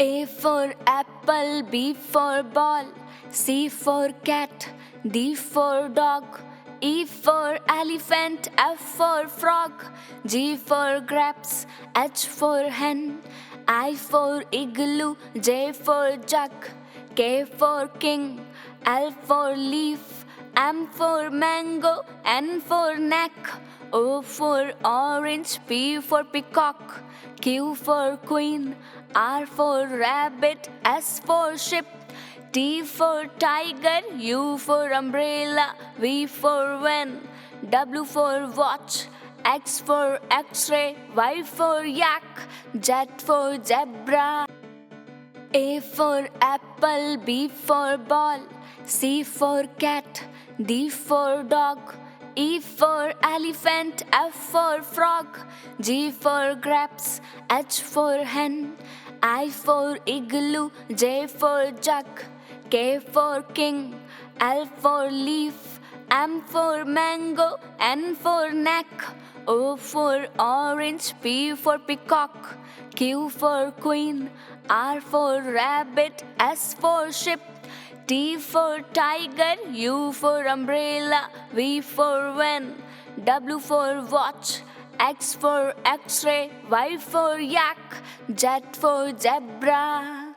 A for apple, B for ball, C for cat, D for dog, E for elephant, F for frog, G for grapes, H for hen, I for igloo, J for jug, K for king, L for leaf, M for mango, N for neck, O for orange, P for peacock, Q for queen, R for rabbit, S for ship, T for tiger, U for umbrella, V for van, W for watch, X for x-ray, Y for yak, Z for zebra. A for apple, B for ball, C for cat, D for dog, E for elephant, F for frog, G for grapes, H for hen, I for igloo, J for jug, K for king, L for leaf, M for mango, N for neck, O for orange, P for peacock, Q for queen, R for rabbit, S for ship, T for tiger, U for umbrella, V for van, W for watch, X for x-ray, Y for yak, Z for zebra.